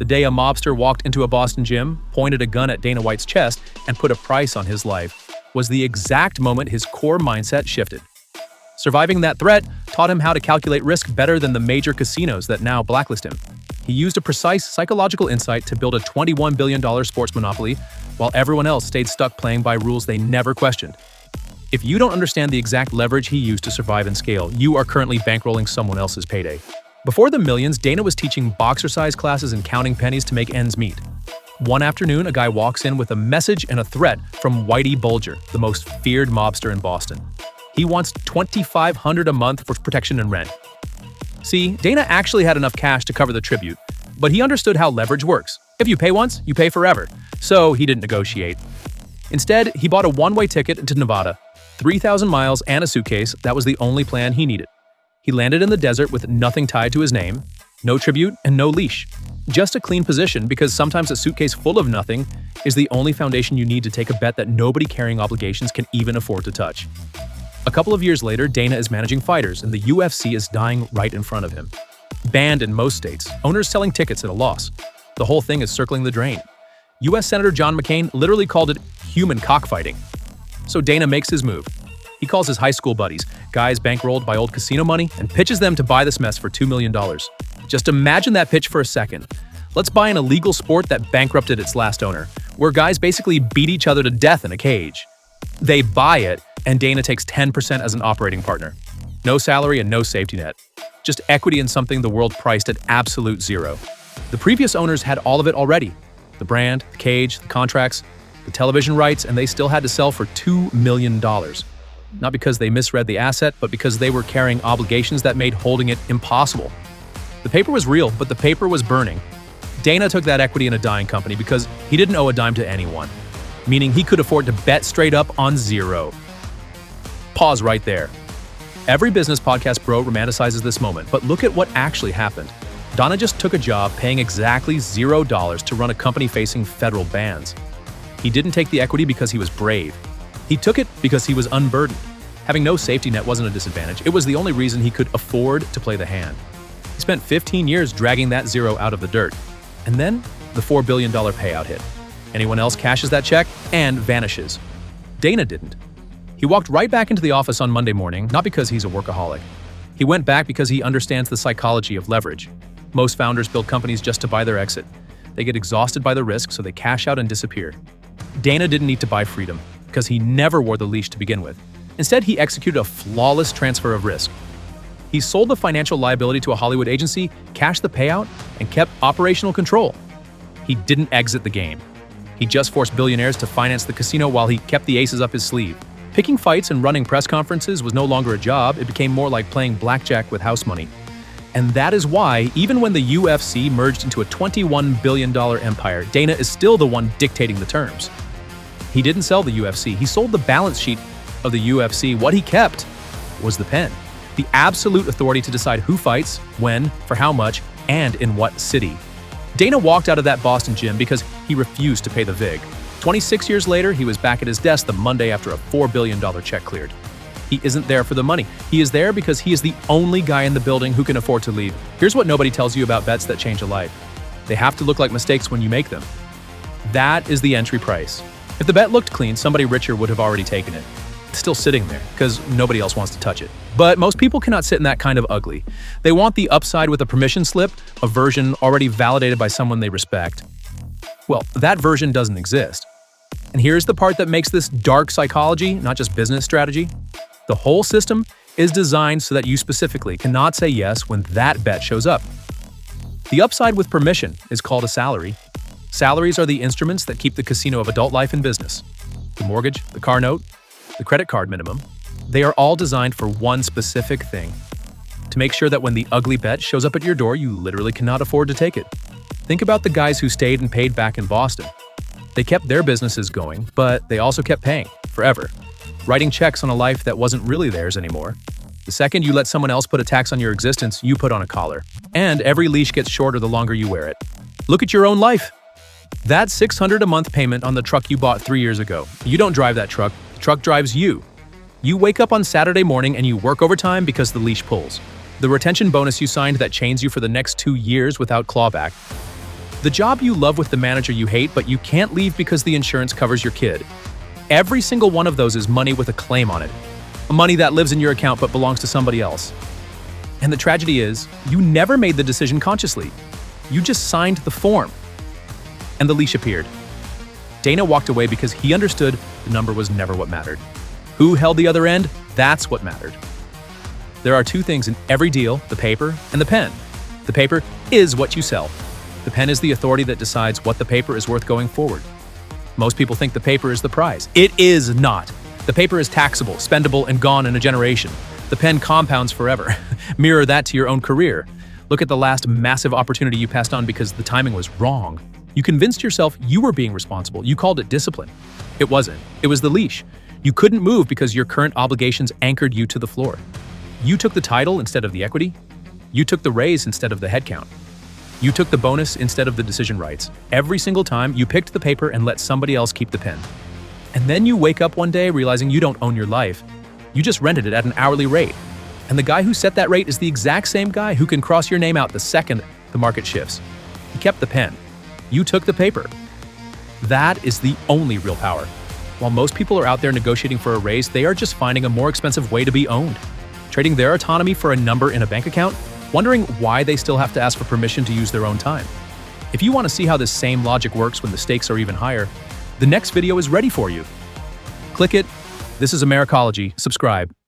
The day a mobster walked into a Boston gym, pointed a gun at Dana White's chest, and put a price on his life was the exact moment his core mindset shifted. Surviving that threat taught him how to calculate risk better than the major casinos that now blacklist him. He used a precise psychological insight to build a $21 billion sports monopoly, while everyone else stayed stuck playing by rules they never questioned. If you don't understand the exact leverage he used to survive and scale, you are currently bankrolling someone else's payday. Before the millions, Dana was teaching boxer-size classes and counting pennies to make ends meet. One afternoon, a guy walks in with a message and a threat from Whitey Bulger, the most feared mobster in Boston. He wants $2,500 a month for protection and rent. See, Dana actually had enough cash to cover the tribute, but he understood how leverage works. If you pay once, you pay forever. So he didn't negotiate. Instead, he bought a one-way ticket into Nevada, 3,000 miles and a suitcase. That was the only plan he needed. He landed in the desert with nothing tied to his name, no tribute, and no leash. Just a clean position, because sometimes a suitcase full of nothing is the only foundation you need to take a bet that nobody carrying obligations can even afford to touch. A couple of years later, Dana is managing fighters, and the UFC is dying right in front of him. Banned in most states, owners selling tickets at a loss. The whole thing is circling the drain. U.S. Senator John McCain literally called it human cockfighting. So Dana makes his move. He calls his high school buddies, guys bankrolled by old casino money, and pitches them to buy this mess for $2 million. Just imagine that pitch for a second. Let's buy an illegal sport that bankrupted its last owner, where guys basically beat each other to death in a cage. They buy it, and Dana takes 10% as an operating partner. No salary and no safety net. Just equity in something the world priced at absolute zero. The previous owners had all of it already. The brand, the cage, the contracts, the television rights, and they still had to sell for $2 million. Not because they misread the asset, but because they were carrying obligations that made holding it impossible. The paper was real, but the paper was burning. Dana took that equity in a dying company because he didn't owe a dime to anyone, meaning he could afford to bet straight up on zero. Pause right there. Every business podcast bro romanticizes this moment, but look at what actually happened. Dana just took a job paying exactly $0 to run a company facing federal bans. He didn't take the equity because he was brave. He took it because he was unburdened. Having no safety net wasn't a disadvantage. It was the only reason he could afford to play the hand. He spent 15 years dragging that zero out of the dirt. And then the $4 billion payout hit. Anyone else cashes that check and vanishes. Dana didn't. He walked right back into the office on Monday morning, not because he's a workaholic. He went back because he understands the psychology of leverage. Most founders build companies just to buy their exit. They get exhausted by the risk, so they cash out and disappear. Dana didn't need to buy freedom, because he never wore the leash to begin with. Instead, he executed a flawless transfer of risk. He sold the financial liability to a Hollywood agency, cashed the payout, and kept operational control. He didn't exit the game. He just forced billionaires to finance the casino while he kept the aces up his sleeve. Picking fights and running press conferences was no longer a job. It became more like playing blackjack with house money. And that is why, even when the UFC merged into a $21 billion empire, Dana is still the one dictating the terms. He didn't sell the UFC. He sold the balance sheet of the UFC. What he kept was the pen. The absolute authority to decide who fights, when, for how much, and in what city. Dana walked out of that Boston gym because he refused to pay the VIG. 26 years later, he was back at his desk the Monday after a $4 billion check cleared. He isn't there for the money. He is there because he is the only guy in the building who can afford to leave. Here's what nobody tells you about bets that change a life. They have to look like mistakes when you make them. That is the entry price. If the bet looked clean, somebody richer would have already taken it. It's still sitting there because nobody else wants to touch it. But most people cannot sit in that kind of ugly. They want the upside with a permission slip, a version already validated by someone they respect. Well, that version doesn't exist. And here's the part that makes this dark psychology, not just business strategy. The whole system is designed so that you specifically cannot say yes when that bet shows up. The upside with permission is called a salary. Salaries are the instruments that keep the casino of adult life in business. The mortgage, the car note, the credit card minimum, they are all designed for one specific thing: to make sure that when the ugly bet shows up at your door, you literally cannot afford to take it. Think about the guys who stayed and paid back in Boston. They kept their businesses going, but they also kept paying, forever, writing checks on a life that wasn't really theirs anymore. The second you let someone else put a tax on your existence, you put on a collar. And every leash gets shorter the longer you wear it. Look at your own life. That $600 a month payment on the truck you bought 3 years ago. You don't drive that truck. The truck drives you. You wake up on Saturday morning and you work overtime because the leash pulls. The retention bonus you signed that chains you for the next 2 years without clawback. The job you love with the manager you hate, but you can't leave because the insurance covers your kid. Every single one of those is money with a claim on it. Money that lives in your account but belongs to somebody else. And the tragedy is, you never made the decision consciously. You just signed the form. And the leash appeared. Dana walked away because he understood the number was never what mattered. Who held the other end? That's what mattered. There are two things in every deal, the paper and the pen. The paper is what you sell. The pen is the authority that decides what the paper is worth going forward. Most people think the paper is the prize. It is not. The paper is taxable, spendable, and gone in a generation. The pen compounds forever. Mirror that to your own career. Look at the last massive opportunity you passed on because the timing was wrong. You convinced yourself you were being responsible. You called it discipline. It wasn't. It was the leash. You couldn't move because your current obligations anchored you to the floor. You took the title instead of the equity. You took the raise instead of the headcount. You took the bonus instead of the decision rights. Every single time, you picked the paper and let somebody else keep the pen. And then you wake up one day realizing you don't own your life. You just rented it at an hourly rate. And the guy who set that rate is the exact same guy who can cross your name out the second the market shifts. He kept the pen. You took the paper. That is the only real power. While most people are out there negotiating for a raise, they are just finding a more expensive way to be owned. Trading their autonomy for a number in a bank account, wondering why they still have to ask for permission to use their own time. If you want to see how this same logic works when the stakes are even higher, the next video is ready for you. Click it. This is Americology. Subscribe.